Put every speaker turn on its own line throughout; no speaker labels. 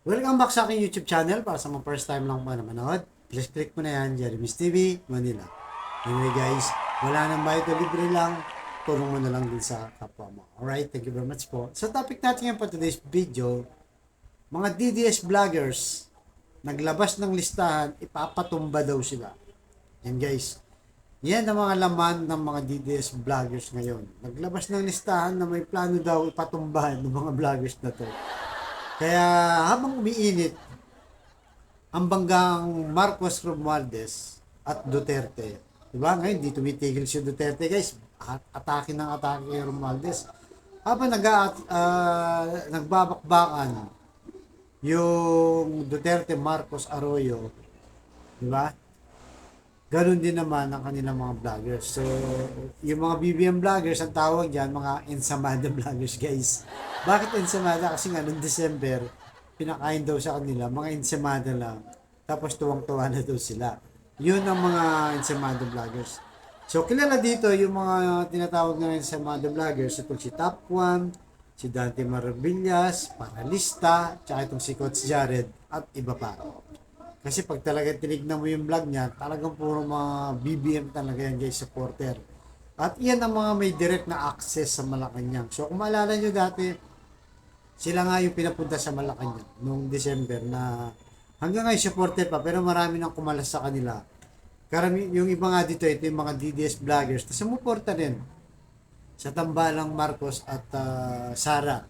Welcome back sa aking YouTube channel. Para sa mga first time lang pa na manood, please click mo na yan, Jeremy's TV, Manila. Anyway guys, wala nang bayad o libre lang, tulong mo na lang din sa kapwa mo. Alright, thank you very much po. So topic natin ngayon po today's video, mga DDS vloggers, naglabas ng listahan, ipapatumba daw sila. Yan guys, yan ang mga laman ng mga DDS vloggers ngayon. Naglabas ng listahan na may plano daw ipatumbahan ng mga vloggers na to. Kaya habang umiinit ang banggang Marcos Romualdez at Duterte, diba? Ngayon, di tumitigil si Duterte, guys. Atake ng atake kay Romualdez. Habang nagbabakbakan yung Duterte Marcos Arroyo, diba? Ganon din naman ang kanilang mga vloggers. So, yung mga BBM vloggers, ang tawag dyan, mga ensamada vloggers, guys. Bakit ensamada? Kasi nga, noong December, pinakain daw sa kanila, mga ensamada lang. Tapos tuwang-tuwa na daw sila. Yun ang mga ensamada vloggers. So, kilala dito yung mga tinatawag na ensamada vloggers. Itong si Top 1, si Dante Maravillas, Paralista, tsaka itong si Coach Jared, at iba pa. Kasi pag talaga tinignan mo yung vlog niya, talagang puro mga BBM talaga yan guys, supporter. At iyan ang mga may direct na access sa Malacanang. So kung maalala nyo dati, sila nga yung pinapunta sa Malacanang noong December na hanggang ngayon supporter pa, pero marami nang kumalas sa kanila. Karami, yung iba nga dito, ito yung mga DDS vloggers, tapos sumuporta din sa Tambalang Marcos at Sara.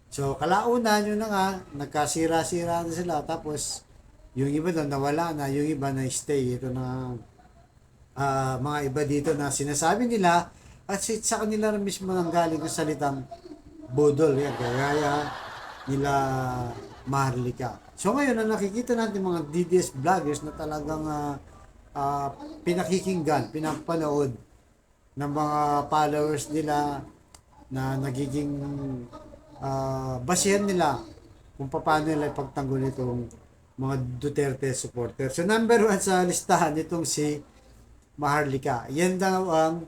So kalaunan yun na nga, nagkasira-sira na sila, tapos yung iba doon nawala na, yung iba na stay. Ito na mga iba dito na sinasabi nila at sa kanila rin mismo nang galing ang salitang budol. Yan, kaya nila Maharlika. So ngayon, ang nakikita natin mga DDS vloggers na talagang pinakikinggan, pinapanood ng mga followers nila na nagiging basihan nila kung paano nila ipagtanggol itong mga Duterte supporter. So number 1 sa listahan itong si Maharlika. Yan daw ang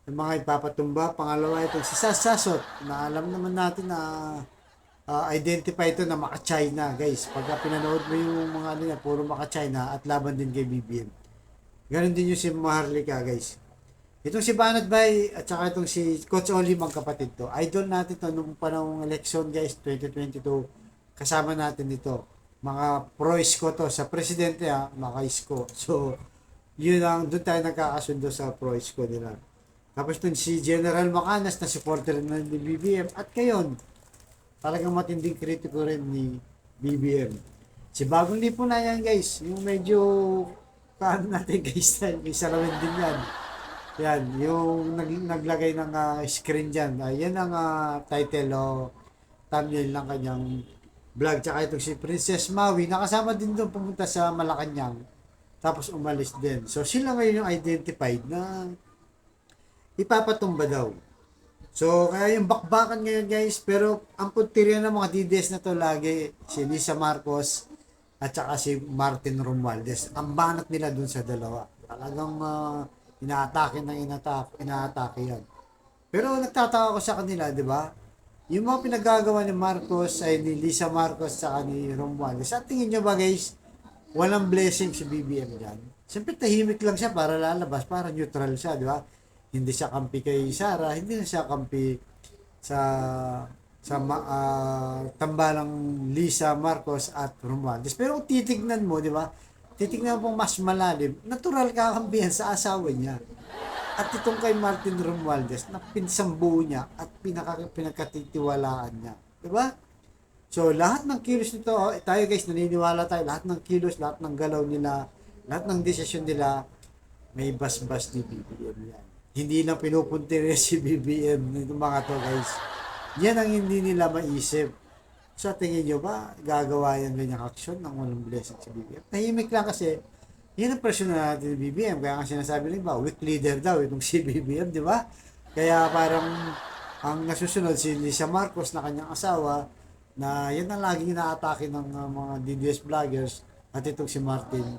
mga ipapatumba. Pangalawa itong si Sasasot na alam naman natin na identify ito na maka-China guys. Pagka pinanood mo yung mga ano niya, puro maka-China at laban din kay BBM. Ganon din yung si Maharlika guys. Itong si Banat Bay at saka itong si Coach Oli, magkapatid to. Idol natin to nung panahong election guys, 2022. Kasama natin ito. Mga pro-isko to sa presidente maka-isko. So, yun ang doon tayo nagkakasundo sa pro-isko nila. Tapos dun si General Macanas na supporter na ni BBM at kayon, talagang matinding kritiko rin ni BBM. Si Bagong Lipo na yan guys, yung medyo kaan natin guys, may salamin din yan. Yan, yung naglagay ng screen dyan. Yan ang title o thumbnail ng kanyang vlog. Tsaka itong si Princess Maui, nakasama din doon pumunta sa Malacanang. Tapos umalis din. So sila ngayon yung identified na ipapatumba daw. So kaya yung bakbakan ngayon guys, pero ang puntirya ng mga DDS na to lagi, si Lisa Marcos at saka si Martin Romualdez. Ang banat nila dun sa dalawa. Talagang inaatake yan. Pero nagtataka ko sa kanila, di ba? Yung mga pinagagawa ni Marcos ay ni Lisa Marcos sa ni Romualdez. Sa tingin nyo ba guys, walang blessing si BBM dyan? Siyempre tahimik lang siya para lalabas, para neutral siya, di ba? Hindi siya kampi kay Sara, hindi na siya kampi sa tambalang Lisa Marcos at Romualdez. Pero kung titignan mo, di ba? Titignan mo mas malalim, natural kakampihan sa asawa niya. At itong kay Martin Romualdez na pinsambu niya at pinagkatitiwalaan niya. Diba? So, lahat ng kilos nito, tayo guys, naniniwala tayo, lahat ng kilos, lahat ng galaw nila, lahat ng desisyon nila, may basbas ni BBM yan. Hindi lang pinupunti rin si BBM nitong mga to guys. Yan ang hindi nila maisip. So, tingin nyo ba, gagawa yan ganyang aksyon ng walang blessing si BBM? Tahimik lang kasi, yun ang presyon na natin ni BBM. Kaya nga sinasabi rin ba, weak leader daw itong si BBM, di ba? Kaya parang ang nasusunod si Lisa Marcos na kanyang asawa na yan ang laging inaatake ng mga DDS vloggers at itong si Martin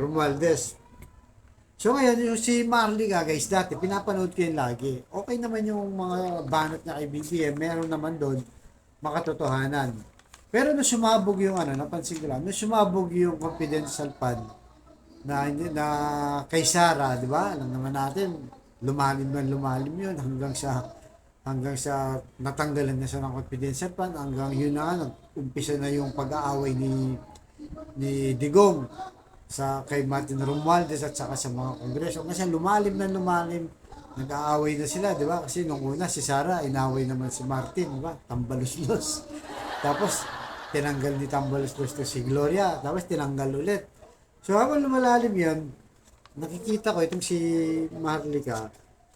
Romualdez. So ngayon, yung si Marlica guys, dati pinapanood ko yun lagi. Okay naman yung mga banat niya kay BBM, meron naman doon makatotohanan. Pero nung sumabog yung napansin ko lang, nung sumabog yung confidential fund na kay Sarah, di ba? Alam naman natin, lumalim na lumalim yun hanggang sa natanggalan na siya ng confidential fund, hanggang yun na nag-umpisa na yung pag-aaway ni Digong kay Martin Romualdez at saka sa mga kongreso. Kasi lumalim na lumalim, nag-aaway na sila, di ba? Kasi nung una si Sara, inaway naman si Martin, di ba? Tambalos-los. Tapos, tinanggal ni Tambalos-los to si Gloria, tapos tinanggal ulit. So, habang lumalalim yan, nakikita ko itong si Maharlika,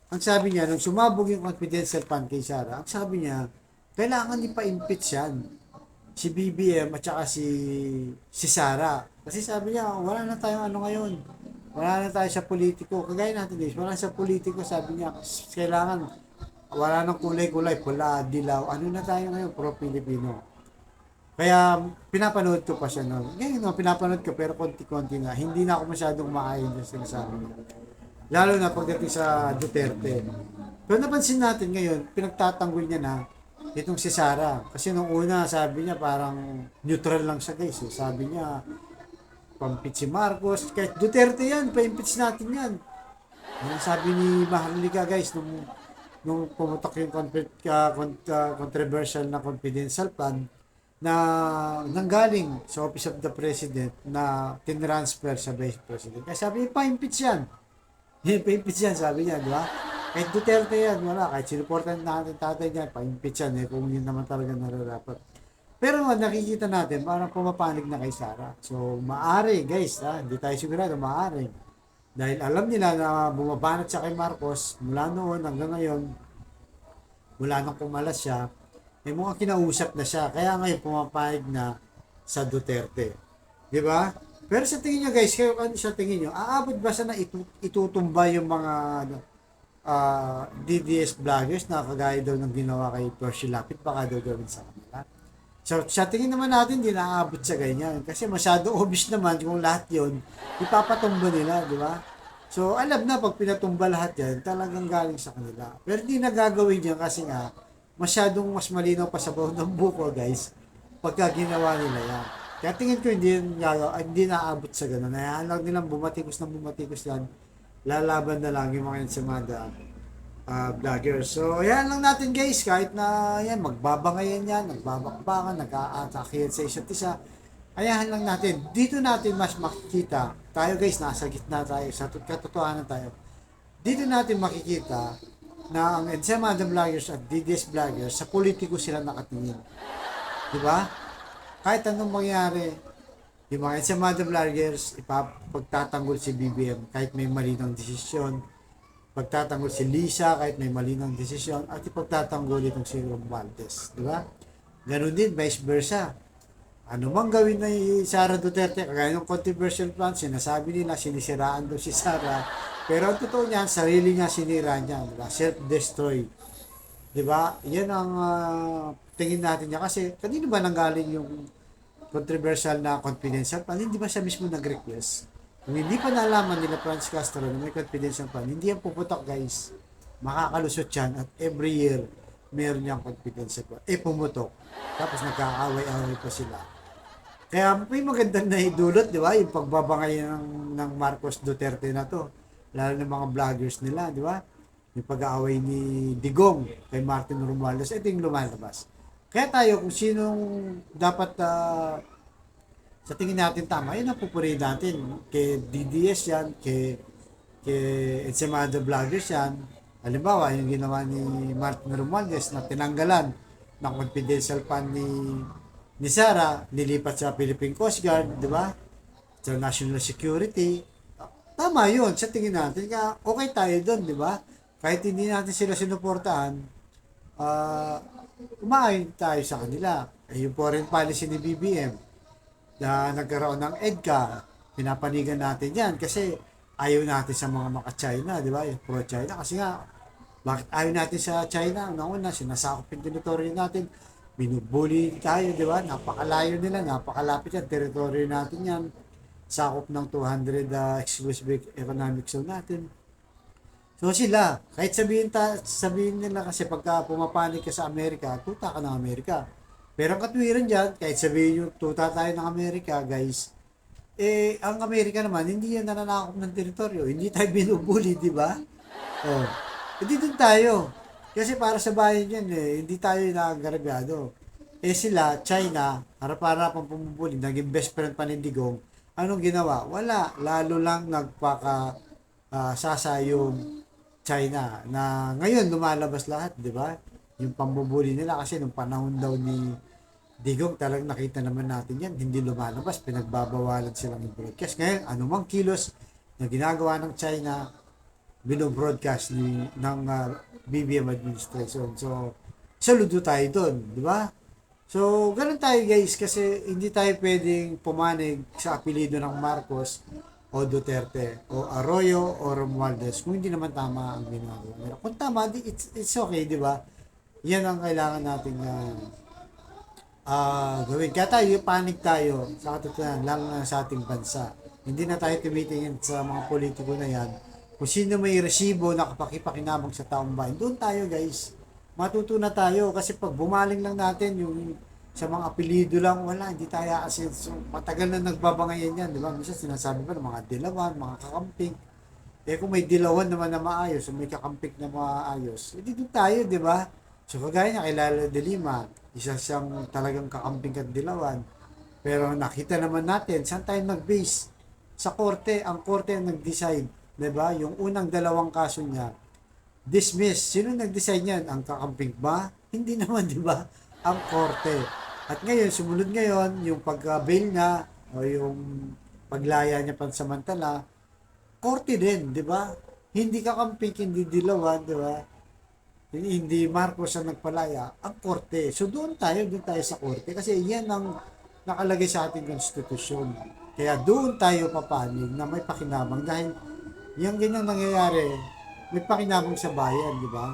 ang sabi niya, nung sumabog yung confidential fund kay Sara, ang sabi niya, kailangan ipa-impeach yan. Si BBM at saka si Sara. Kasi sabi niya, wala na tayong ngayon. Wala na tayo sa politiko. Kagaya natin guys, wala sa politiko, sabi niya, kailangan, wala nang kulay-kulay, pula, dilaw. Ano na tayo ngayon? Pro-Filipino. Kaya pinapanood ko pa siya noon. Ngayon pinapanood ko pero konti-konti na. Hindi na ako masyadong maayon sa sinasabi niya. Lalo na pagdating sa Duterte. Pero napansin natin ngayon, pinagtatanggol niya na itong si Sara. Kasi nung una, sabi niya parang neutral lang siya guys. Sabi niya, pampeach si Marcos. Kahit Duterte yan, pa-impeach natin yan. Yung sabi ni Maharlika guys, nung pumutok yung controversial na confidential fund, na nanggaling sa Office of the President na tinransfer sa Vice President. Kaya sabi, pa-impeach yan. Pa-impeach yan, sabi niya, di ba? Kahit Duterte yan, wala. Kahit sinuportan natin tatay niya, pa-impeach yan, kung yun naman talaga nararapat. Pero nakikita natin, parang pumapanig na kay Sara. So, maari, guys, hindi tayo sigurado, maari. Dahil alam nila na bumabanat siya kay Marcos, mula noon hanggang ngayon, mula nang kumalas siya, may mga kinausap na siya. Kaya ngayon pumapayag na sa Duterte. Di ba? Pero sa tingin niyo guys, kayo sa tingin niyo, aabot ba sa na itutumba yung mga DDS vloggers na kagaya daw ng ginawa kay Percy Lapid, baka daw gawin sa kanila? So, sa tingin naman natin, hindi naaabot sa ganyan. Kasi masyado obvious naman kung lahat yon ipapatumba nila, di ba? So, alam na pag pinatumba lahat yan, talagang galing sa kanila. Pero hindi na gagawin yan kasi nga, masyadong mas malinaw pa sa bawang ng buko guys pagka ginawa nila yan. Kaya tingin ko hindi naabot sa gano'n. Hayaan lang nilang bumatikos yan. Lalaban na lang yung mga ensamada vloggers. So, yan lang natin guys. Kahit na yan, magbabangayan yan, nagbabakbakan, nag-aatakihan sa isa't isa. Hayaan lang natin. Dito natin mas makikita. Tayo guys, nasa gitna tayo. Sa katotohanan tayo. Dito natin makikita na ang Ensamada vloggers at DDS vloggers sa politiko sila nakatingin. Di ba? Kahit anong mangyari, yung mga Ensamada vloggers, pagtatanggol si BBM kahit may mali ng desisyon, pagtatanggol si Lisa kahit may mali ng desisyon, at ipagtatanggol itong si Romualdez. Di ba? Ganun din, vice versa. Ano mang gawin na Sara Duterte, kagaya ng controversial plan, sinasabi nila, sinisiraan daw si Sara. Pero ang totoo niyan, sarili niya sinira niya, diba? Self-destroy. 'Di ba? 'Yan ang tingin natin niya kasi kanino ba nanggaling yung controversial na confidential plan? Hindi ba siya mismo nag-request? Kung hindi pa nalaman nila Franz Castro na may confidential plan, hindi yan puputok guys. Makakalusot yan at every year meron niyang confidential plan. Pumutok. Tapos nagkaaway-away pa sila. Kaya may magandang naidulot, di ba? Yung pagbabangay ng Marcos Duterte na to. Lalo ng mga vloggers nila, di ba? Yung pag-aaway ni Digong kay Martin Romualdez, ito yung lumalabas. Kaya tayo, kung sinong dapat sa tingin natin tama, yun ang pupurihin natin. Kay DDS yan, kay Ensamada vloggers yan. Halimbawa, yung ginawa ni Martin Romualdez na tinanggalan ng confidential fund ni Sara, nilipat sa Philippine Coast Guard, di ba? Sa National Security. Tama yun, sa tingin natin. Kaya okay tayo doon, di ba? Kahit hindi natin sila sinuportahan, umaayon tayo sa kanila. Yung foreign policy ni BBM na nagkaroon ng EDCA, pinapanigan natin yan kasi ayaw natin sa mga maka-China, di ba? Yung pro-China. Kasi nga, bakit ayaw natin sa China? Una, sinasakop yung teritoryo natin. Binubuli tayo, di ba? Napakalayo nila, napakalapit yan. Teritoryo natin yan. Sakop ng 200 exclusive economic zone natin. So sila, kahit sabihin nila kasi pagka pumapanig ka sa Amerika, tuta ka ng Amerika. Pero ang katwiran dyan, kahit sabihin yung tuta tayo ng Amerika, guys, ang Amerika naman, hindi yan nananakop ng teritoryo. Hindi tayo binubuli, di ba? Oh. Hindi dun tayo. Kasi para sa bayan yan hindi tayo nakagarabyado. Sila, China, harap-harapang pumubuli, naging best friend pa ni Digong. Anong ginawa? Wala. Lalo lang sasa yung China na ngayon lumalabas lahat, di ba? Yung pambubuli nila kasi nung panahon daw ni Digong talagang nakita naman natin yan, hindi lumalabas, pinagbabawalan silang i-broadcast. Ngayon, anumang kilos na ginagawa ng China, binobroadcast ng BBM administration. So, saludo tayo doon, di ba? So, ganun tayo guys, kasi hindi tayo pwedeng pumanig sa apelido ng Marcos o Duterte o Arroyo o Romualdez kung hindi naman tama ang ginagawa nila. Kung tama, it's okay, di ba? Yan ang kailangan nating gawin. Kaya tayo, panig tayo sa katotohanan, lalo na sa ating bansa. Hindi na tayo tumitingin sa mga politiko na yan. Kung sino may resibo na kapakipakinabang sa taong bayan, doon tayo guys. Matuto na tayo kasi pag bumaling lang natin yung sa mga apelido lang, wala, hindi tayo aasin. So, matagal na nagbabangayan yan, di ba? Minsan sinasabi pa ng mga dilawan, mga kakamping. Kung may dilawan naman na maayos, o may kakamping na maayos, hindi doon tayo, di ba? So, kagaya niya, kilala de Lima, isa siyang talagang kakamping at dilawan. Pero nakita naman natin, saan tayo nag-base? Sa korte, ang korte ang nag-decide. Diba? Yung unang dalawang kaso niya, dismiss. Sino nag-decide niyan? Ang kakamping ba? Hindi naman, di ba? Ang korte. At ngayon, sumunod ngayon, yung pag-bail niya, o yung paglaya niya pansamantala, korte din, di ba? Hindi kakamping, hindi dilawan, di ba? Hindi Marcos ang nagpalaya, ang korte. So doon tayo sa korte kasi yan ang nakalagay sa ating konstitusyon. Kaya doon tayo papanig na may pakinabang dahil yung ganyan nangyayari, may pakinabang sa bayan, di ba?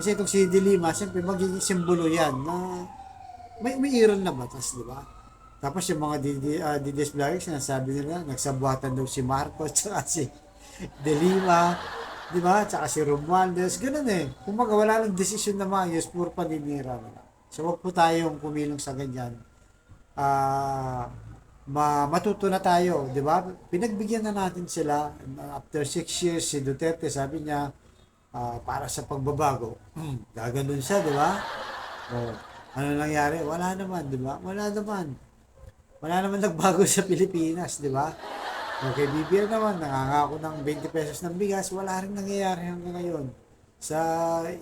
Kasi itong si Dilima, siyempre magiging simbolo yan na may iral na batas, di ba? Tapos yung mga DDS vloggers, sinasabi nila, nagsabuatan daw si Marcos tsaka si Dilima, di ba? Tsaka si Romualdez, ganun Kung wala ng desisyon na maayos, puro paninira na. So, wag po tayong kumilong sa ganyan. Matuto na tayo, di ba? Pinagbigyan na natin sila. After 6 years, si Duterte, sabi niya, para sa pagbabago. Gaganon siya, di ba? Ano nangyari? Wala naman, di ba? Wala naman nagbago sa Pilipinas, di ba? Okay, BBM naman, nangangako ng 20 pesos ng bigas, wala rin nangyayari hanggang ngayon. Sa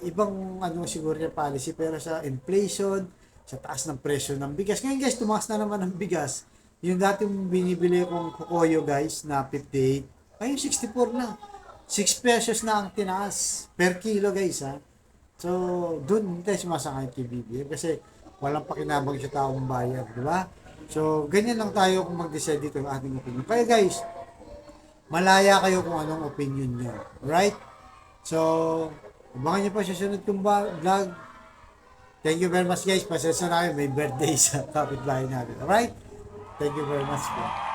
ibang siguro yung policy, pero sa inflation, sa taas ng presyo ng bigas. Ngayon guys, tumaas na naman ng bigas. Yung dating binibili kong kukoyo guys na 58, ayun 64 na. 6 pesos na ang tinaas per kilo guys ha. So, doon hindi tayo sumasakay kay BBM kasi walang pakinabang sa taong bayan, di ba? So, ganyan lang tayo kung mag-decide dito ng ating opinion. Kaya guys, malaya kayo kung anong opinion nyo. Right? So, abangan nyo pa sa sunod kong vlog. Thank you very much guys. Pasensya na kayo. May birthday sa kapitbahay natin. Alright? Thank you very much po.